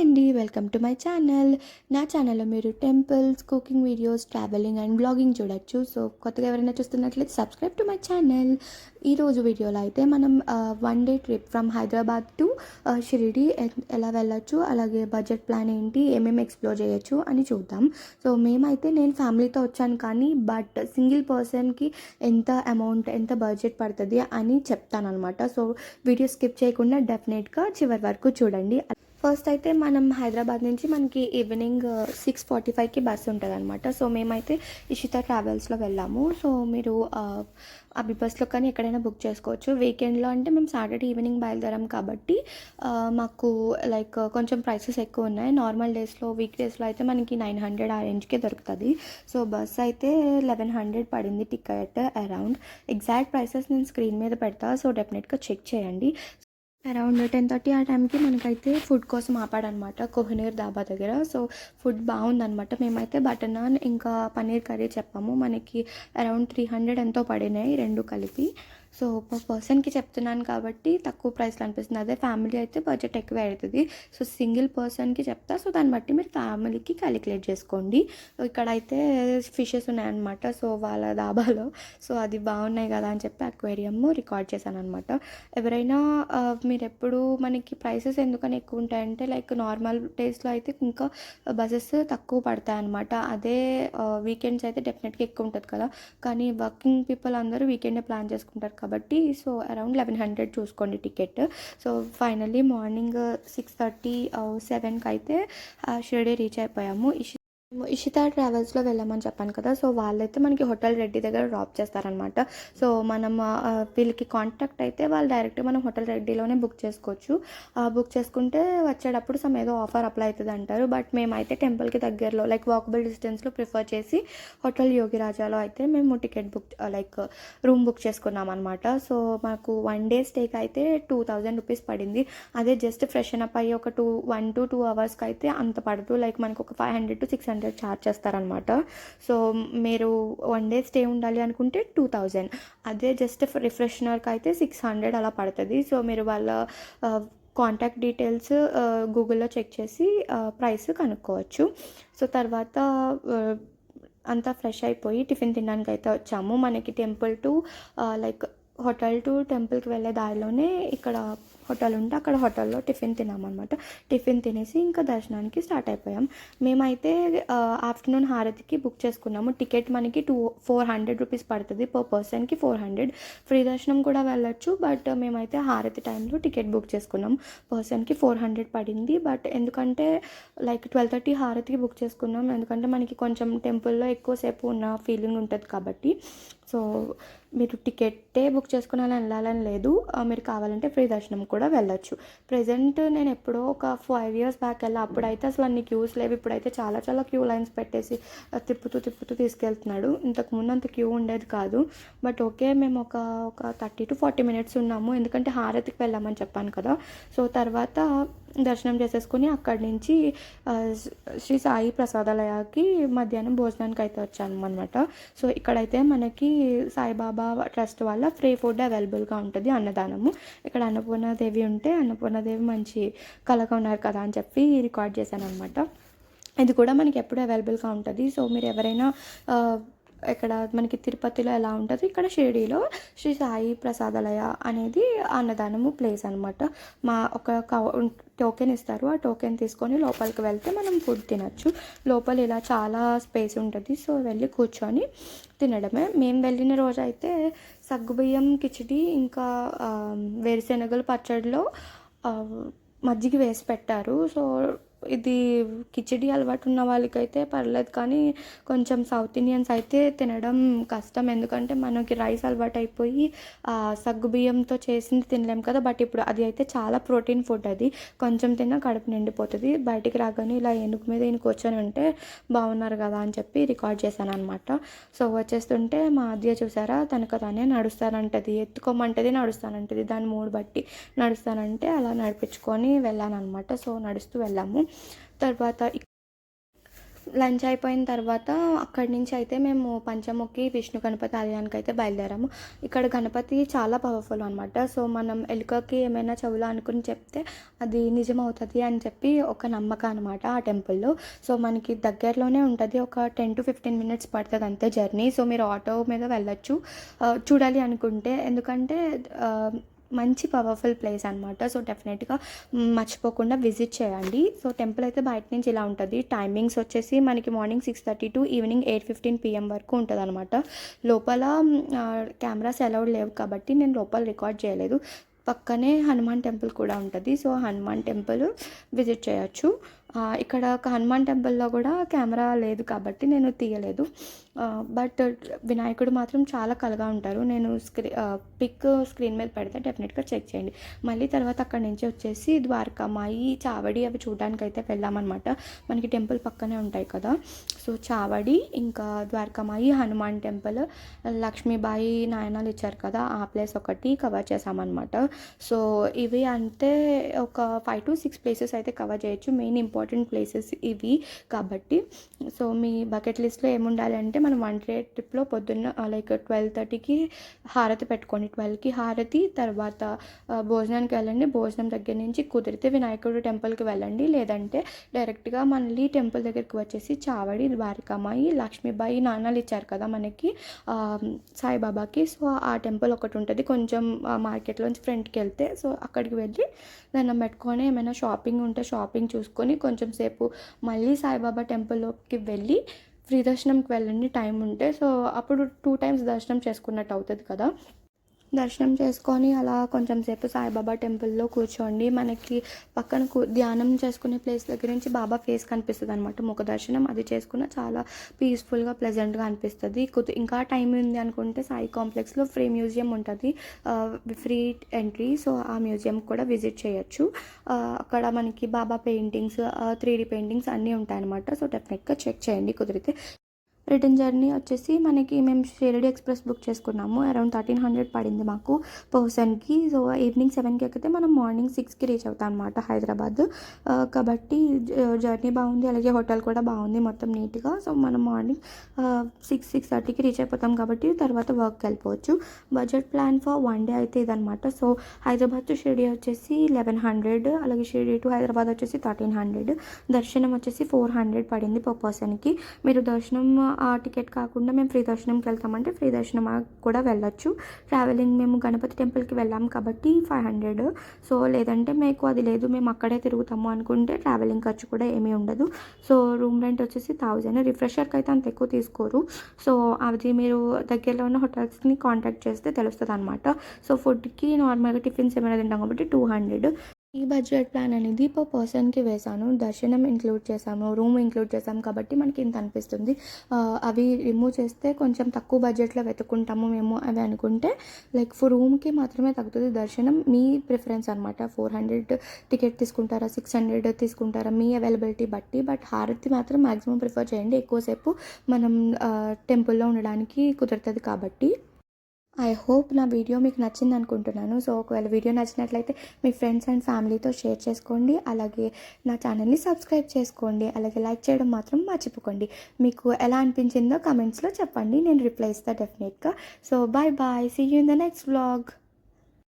అండి, welcome to my channel. నా ఛానల్లో మీరు temples, cooking videos, travelling and blogging చూడొచ్చు. సో కొత్తగా ఎవరైనా చూస్తున్నట్లయితే సబ్స్క్రైబ్ టు మై ఛానల్. ఈరోజు వీడియోలో అయితే మనం one day trip from Hyderabad to Shirdi ఎలా వెళ్ళొచ్చు, అలాగే బడ్జెట్ ప్లాన్ ఏంటి, ఏమేమి ఎక్స్ప్లోర్ చేయొచ్చు అని చూద్దాం. సో నేను ఫ్యామిలీతో వచ్చాను, కానీ బట్ సింగిల్ పర్సన్కి ఎంత అమౌంట్, ఎంత బడ్జెట్ పడుతుంది అని చెప్తాను అనమాట. సో వీడియో స్కిప్ చేయకుండా డెఫినెట్గా చివరి వరకు చూడండి. ఫస్ట్ అయితే మనం హైదరాబాద్ నుంచి మనకి ఈవినింగ్ 6:45కి బస్సు ఉంటుంది అనమాట. సో మేమైతే ఇషితా ట్రావెల్స్లో వెళ్ళాము. సో మీరు అభి బస్లో కానీ ఎక్కడైనా బుక్ చేసుకోవచ్చు. వీకెండ్లో అంటే మేము సాటర్డే ఈవినింగ్ బయలుదేరాం కాబట్టి మాకు కొంచెం ప్రైసెస్ ఎక్కువ ఉన్నాయి. నార్మల్ డేస్లో, వీక్ డేస్లో అయితే మనకి 900 ఆ రేంజ్కే దొరుకుతుంది. సో బస్ అయితే 1100 పడింది టికెట్ అరౌండ్. ఎగ్జాక్ట్ ప్రైసెస్ నేను స్క్రీన్ మీద పెడతా, సో డెఫినెట్గా చెక్ చేయండి. అరౌండ్ 10:30 ఆ టైంకి మనకైతే ఫుడ్ కోసం ఆపాడనమాట కోహినూర్ దాబా దగ్గర. సో ఫుడ్ బాగుందనమాట. మేమైతే బటర్ నాన్ ఇంకా పన్నీర్ కర్రీ చెప్పాము. మనకి అరౌండ్ 300 ఎంతో పడినాయి రెండు కలిపి. సో పర్ పర్సన్కి చెప్తున్నాను కాబట్టి తక్కువ ప్రైస్లో అనిపిస్తుంది. అదే ఫ్యామిలీ అయితే బడ్జెట్ ఎక్కువ అవుతుంది. సో సింగిల్ పర్సన్కి చెప్తా, సో దాన్ని బట్టి మీరు ఫ్యామిలీకి క్యాలిక్యులేట్ చేసుకోండి. ఇక్కడైతే ఫిషెస్ ఉన్నాయన్నమాట. సో వాళ్ళ దాబాలో సో అది బాగున్నాయి కదా అని చెప్పి అక్వేరియం రికార్డ్ చేశాను అనమాట. ఎవరైనా మీరు ఎప్పుడు మనకి ప్రైసెస్ ఎందుకని ఎక్కువ ఉంటాయంటే నార్మల్ డేస్లో అయితే ఇంకా బస్సెస్ తక్కువ పడతాయి అనమాట. అదే వీకెండ్స్ అయితే డెఫినెట్గా ఎక్కువ ఉంటుంది కదా. కానీ వర్కింగ్ పీపుల్ అందరూ వీకెండే ప్లాన్ చేసుకుంటారు కాబట్టి సో అరౌండ్ 1100 చూసుకోండి టికెట్. సో ఫైనల్లీ మార్నింగ్ 6:30, 7కి అయితే షిరిడి రీచ్ అయిపోయాము. ఇషితా ట్రావెల్స్లో వెళ్ళామని చెప్పాను కదా. సో వాళ్ళైతే మనకి హోటల్ రెడ్డి దగ్గర డ్రాప్ చేస్తారనమాట. సో మనం వీళ్ళకి కాంటాక్ట్ అయితే వాళ్ళు డైరెక్ట్గా మనం హోటల్ రెడ్డిలోనే బుక్ చేసుకోవచ్చు. బుక్ చేసుకుంటే వచ్చేటప్పుడు ఏదో ఆఫర్ అప్లై అవుతుంది అంటారు. బట్ మేమైతే టెంపుల్కి దగ్గరలో వాకబుల్ డిస్టెన్స్లో ప్రిఫర్ చేసి హోటల్ యోగిరాజాలో అయితే మేము టికెట్ రూమ్ బుక్ చేసుకున్నాం అనమాట. సో మాకు 1 డే స్టేకి అయితే 2000 రూపీస్ పడింది. అదే జస్ట్ ఫ్రెషన్ అప్ అయ్యి ఒక 1 to 2 అవర్స్కి అయితే అంత పడదు. మనకు ఒక 500 to 600 ఛార్జ్ చేస్తారనమాట. సో మీరు 1 డే స్టే ఉండాలి అనుకుంటే 2000. అదే జస్ట్ రిఫ్రెషనర్కి అయితే 600 అలా పడుతుంది. సో మీరు వాళ్ళ కాంటాక్ట్ డీటెయిల్స్ గూగుల్లో చెక్ చేసి ప్రైస్ కనుక్కోవచ్చు. సో తర్వాత అంతా ఫ్రెష్ అయిపోయి టిఫిన్ తినడానికి అయితే వచ్చాము. మనకి టెంపుల్ టు హోటల్ టు టెంపుల్కి వెళ్ళే దారిలోనే ఇక్కడ హోటల్ ఉంటే అక్కడ హోటల్లో టిఫిన్ తిన్నామన్నమాట. టిఫిన్ తినేసి ఇంకా దర్శనానికి స్టార్ట్ అయిపోయాం. మేమైతే ఆఫ్టర్నూన్ హారతికి బుక్ చేసుకున్నాము. టికెట్ మనకి 400 రూపీస్ పడుతుంది. పర్ పర్సన్కి 400. ఫ్రీ దర్శనం కూడా వెళ్ళొచ్చు, బట్ మేమైతే హారతి టైంలో టికెట్ బుక్ చేసుకున్నాం. పర్సన్కి 400 పడింది. బట్ ఎందుకంటే 12:30 హారతికి బుక్ చేసుకున్నాం, ఎందుకంటే మనకి కొంచెం టెంపుల్లో ఎక్కువసేపు ఉన్న ఫీలింగ్ ఉంటుంది కాబట్టి. సో మీరు టికెట్టే బుక్ చేసుకుని వెళ్ళాలని లేదు, మీరు కావాలంటే ఫ్రీ దర్శనం కూడా వెళ్ళొచ్చు. ప్రజెంట్ నేను ఎప్పుడో ఒక 5 years బ్యాక్ వెళ్ళా, అప్పుడైతే అసలు అన్ని క్యూస్ లేవు. ఇప్పుడైతే చాలా చాలా క్యూ లైన్స్ పెట్టేసి తిప్పుతూ తీసుకెళ్తున్నాడు. ఇంతకుముందు అంత క్యూ ఉండేది కాదు. బట్ ఓకే, మేము ఒక 30 to 40 minutes ఉన్నాము, ఎందుకంటే హారతికి వెళ్ళామని చెప్పాను కదా. సో తర్వాత దర్శనం చేసేసుకుని అక్కడి నుంచి శ్రీ సాయి ప్రసాదాలయాకి మధ్యాహ్నం భోజనానికి అయితే వచ్చాను అనమాట. సో ఇక్కడైతే మనకి సాయిబాబా ట్రస్ట్ వల్ల ఫ్రీ ఫుడ్ అవైలబుల్గా ఉంటుంది, అన్నదానము. ఇక్కడ అన్నపూర్ణాదేవి ఉంటే అన్నపూర్ణాదేవి మంచి కళగా ఉన్నారు కదా అని చెప్పి రికార్డ్ చేశాను అనమాట. ఇది కూడా మనకి ఎప్పుడు అవైలబుల్గా ఉంటుంది. సో మీరు ఎవరైనా ఇక్కడ మనకి తిరుపతిలో ఎలా ఉంటుందో ఇక్కడ షిరిడీలో శ్రీ సాయి ప్రసాదాలయ అనేది అన్నదానము ప్లేస్ అనమాట. ఒక టోకెన్ ఇస్తారు, ఆ టోకెన్ తీసుకొని లోపలికి వెళ్తే మనం ఫుడ్ తినచ్చు. లోపల ఇలా చాలా స్పేస్ ఉంటుంది. సో వెళ్ళి కూర్చొని తినడమే. మేము వెళ్ళిన రోజు అయితే సగ్గుబియ్యం కిచిడి ఇంకా వేరుశెనగలు పచ్చడిలో మజ్జిగ వేసి పెట్టారు. సో ఇది కిచిడి అలవాటు ఉన్న వాళ్ళకైతే పర్లేదు, కానీ కొంచెం సౌత్ ఇండియన్స్ అయితే తినడం కష్టం, ఎందుకంటే మనకి రైస్ అలవాటు అయిపోయి సగ్గు బియ్యంతో చేసింది తినలేం కదా. బట్ ఇప్పుడు అది అయితే చాలా ప్రోటీన్ ఫుడ్, అది కొంచెం తిన్నా కడుపు నిండిపోతుంది. బయటికి రాగానే ఇలా ఏనుగు మీద ఈయన కూర్చొని ఉంటే బాగున్నారు కదా అని చెప్పి రికార్డ్ చేశాను అనమాట. సో వచ్చేస్తుంటే మా ఆద్య చూసారా, తనకు తానే నడుస్తానంటది, ఎత్తుకోమంటది, నడుస్తానంటది. దాని మూడు బట్టి నడుస్తానంటే అలా నడిపించుకొని వెళ్ళాను అనమాట. సో నడుస్తూ వెళ్ళాము. తర్వాత లంచ్ అయిపోయిన తర్వాత అక్కడి నుంచి అయితే మేము పంచముఖి విష్ణు గణపతి ఆలయానికి అయితే బయలుదేరాము. ఇక్కడ గణపతి చాలా పవర్ఫుల్ అనమాట. సో మనం ఎలుకకి ఏమైనా చెవులో అనుకుని చెప్తే అది నిజమవుతుంది అని చెప్పి ఒక నమ్మకం అనమాట ఆ టెంపుల్లో. సో మనకి దగ్గరలోనే ఉంటుంది, ఒక 10-15 మినిట్స్ పడుతుంది అంతే జర్నీ. సో మీరు ఆటో మీద వెళ్ళొచ్చు చూడాలి అనుకుంటే, ఎందుకంటే మంచి పవర్ఫుల్ ప్లేస్ అనమాట. సో డెఫినెట్గా మర్చిపోకుండా విజిట్ చేయండి. సో టెంపుల్ అయితే బయట నుంచి ఇలా ఉంటుంది. టైమింగ్స్ వచ్చేసి మనకి మార్నింగ్ 6:30 టు ఈవినింగ్ 8:15 PM వరకు ఉంటుంది అనమాట. లోపల కెమెరాస్ అలౌడ్ లేవు కాబట్టి నేను లోపల రికార్డ్ చేయలేదు. పక్కనే హనుమాన్ టెంపుల్ కూడా ఉంటుంది. సో హనుమాన్ టెంపుల్ విజిట్ చేయొచ్చు. ఇక్కడ ఒక హనుమాన్ టెంపుల్లో కూడా కెమెరా లేదు కాబట్టి నేను తీయలేదు. బట్ వినాయకుడు మాత్రం చాలా కలగా ఉంటారు. నేను పిక్ స్క్రీన్ మీద పెడితే డెఫినెట్గా చెక్ చేయండి. మళ్ళీ తర్వాత అక్కడి నుంచి వచ్చేసి ద్వారకామాయి, చావడి అవి చూడడానికి అయితే వెళ్ళామన్నమాట. మనకి టెంపుల్ పక్కనే ఉంటాయి కదా. సో చావడి, ఇంకా ద్వారకామాయి, హనుమాన్ టెంపుల్, లక్ష్మీబాయి నాయనాలు ఇచ్చారు కదా ఆ ప్లేస్ ఒకటి కవర్ చేసామన్నమాట. సో ఇవి అంటే ఒక 5 to 6 ప్లేసెస్ అయితే కవర్ చేయొచ్చు. మెయిన్ ఇంపార్టెంట్ ప్లేసెస్ ఇవి కాబట్టి. సో మీ బకెట్ లిస్ట్లో ఏముండాలి అంటే మనం 1 డే ట్రిప్లో పొద్దున్న లైక్ 12:30కి హారతి పెట్టుకోండి. 12కి హారతి, తర్వాత భోజనానికి వెళ్ళండి. భోజనం దగ్గర నుంచి కుదిరితే వినాయకుడు టెంపుల్కి వెళ్ళండి, లేదంటే డైరెక్ట్గా మళ్ళీ టెంపుల్ దగ్గరికి వచ్చేసి చావడి, ద్వారకామాయి, లక్ష్మీబాయి నాణాలు ఇచ్చారు కదా మనకి సాయిబాబాకి. సో ఆ టెంపుల్ ఒకటి ఉంటుంది కొంచెం మార్కెట్లోంచి ఫ్రంట్కి వెళ్తే. సో అక్కడికి వెళ్ళి దండం పెట్టుకొని ఏమైనా షాపింగ్ ఉంటే షాపింగ్ చూసుకొని కొంచెం సేపు మళ్ళీ సాయిబాబా టెంపుల్లోకి వెళ్ళి ఫ్రీ దర్శనంకి వెళ్ళండి టైం ఉంటే. సో అప్పుడు 2 times దర్శనం చేసుకున్నట్టు అవుతుంది కదా. దర్శనం చేసుకొని అలా కొంచెం సేపు సాయిబాబా టెంపుల్లో కూర్చోండి. మనకి పక్కన ధ్యానం చేసుకునే ప్లేస్ దగ్గర నుంచి బాబా ఫేస్ కనిపిస్తుంది అనమాట. ముఖ దర్శనం అది చేసుకున్న చాలా పీస్ఫుల్గా ప్లెజెంట్గా అనిపిస్తుంది. ఇంకా టైం ఉంది అనుకుంటే సాయి కాంప్లెక్స్లో ఫ్రీ మ్యూజియం ఉంటుంది, ఫ్రీ ఎంట్రీ. సో ఆ మ్యూజియం కూడా విజిట్ చేయొచ్చు. అక్కడ మనకి బాబా పెయింటింగ్స్, 3D పెయింటింగ్స్ అన్నీ ఉంటాయన్నమాట. సో డెఫినెట్గా చెక్ చేయండి కుదిరితే. రిటర్న్ జర్నీ వచ్చేసి మనకి మేము షిరిడి ఎక్స్ప్రెస్ బుక్ చేసుకున్నాము. అరౌండ్ 1300 పడింది మాకు పర్సన్కి. సో ఈవినింగ్ 7కి ఎక్కితే మనం మార్నింగ్ 6కి రీచ్ అవుతాం అనమాట హైదరాబాద్. కాబట్టి జర్నీ బాగుంది, అలాగే హోటల్ కూడా బాగుంది, మొత్తం నీట్గా. సో మనం మార్నింగ్ 6-6:30కి రీచ్ అయిపోతాం కాబట్టి తర్వాత వర్క్కి వెళ్ళిపోవచ్చు. బడ్జెట్ ప్లాన్ ఫర్ 1 day అయితే ఇదనమాట. సో హైదరాబాద్ టు షిరిడి వచ్చేసి 1100, అలాగే షిరిడి టు హైదరాబాద్ వచ్చేసి 1300. దర్శనం వచ్చేసి 400 పడింది పర్ పర్సన్కి. మీరు దర్శనం ఆ టికెట్ కాకుండా మేము ఫ్రీ దర్శనంకి వెళ్తామంటే ఫ్రీ దర్శనం కూడా వెళ్ళొచ్చు. ట్రావెలింగ్ మేము గణపతి టెంపుల్కి వెళ్ళాము కాబట్టి 500. సో లేదంటే మీకు అది లేదు, మేము అక్కడే తిరుగుతాము అనుకుంటే ట్రావెలింగ్ ఖర్చు కూడా ఏమీ ఉండదు. సో రూమ్ రెంట్ వచ్చేసి 1000. రిఫ్రెషర్కి అయితే అంత ఎక్కువ తీసుకోరు. సో అది మీరు దగ్గరలో ఉన్న హోటల్స్ని కాంటాక్ట్ చేస్తే తెలుస్తుంది అనమాట. సో ఫుడ్కి నార్మల్గా టిఫిన్స్ ఏమైనా తింటాం కాబట్టి 200. ఈ బడ్జెట్ ప్లాన్ అనేది పర్ పర్సన్కి వేసాను. దర్శనం ఇంక్లూడ్ చేసాము, రూమ్ ఇంక్లూడ్ చేసాము కాబట్టి మనకి ఇంత అనిపిస్తుంది. అవి రిమూవ్ చేస్తే కొంచెం తక్కువ బడ్జెట్లో వెతుక్కుంటాము మేము అవి అనుకుంటే లైక్ రూమ్కి మాత్రమే తగ్గుతుంది. దర్శనం మీ ప్రిఫరెన్స్ అనమాట. 400 టికెట్ తీసుకుంటారా, 600 తీసుకుంటారా, మీ అవైలబిలిటీ బట్టి. బట్ హారతి మాత్రం మ్యాక్సిమం ప్రిఫర్ చేయండి, ఎక్కువసేపు మనం టెంపుల్లో ఉండడానికి కుదురుతుంది కాబట్టి. ఐ హోప్ నా వీడియో మీకు నచ్చింది అనుకుంటున్నాను. సో ఒకవేళ వీడియో నచ్చినట్లయితే మీ ఫ్రెండ్స్ అండ్ ఫ్యామిలీతో షేర్ చేసుకోండి, అలాగే నా ఛానల్ని సబ్స్క్రైబ్ చేసుకోండి, అలాగే లైక్ చేయడం మాత్రం మర్చిపోకండి. మీకు ఎలా అనిపించిందో కమెంట్స్లో చెప్పండి, నేను రిప్లై ఇస్తాను డెఫినెట్గా. So bye bye, see you in the next vlog.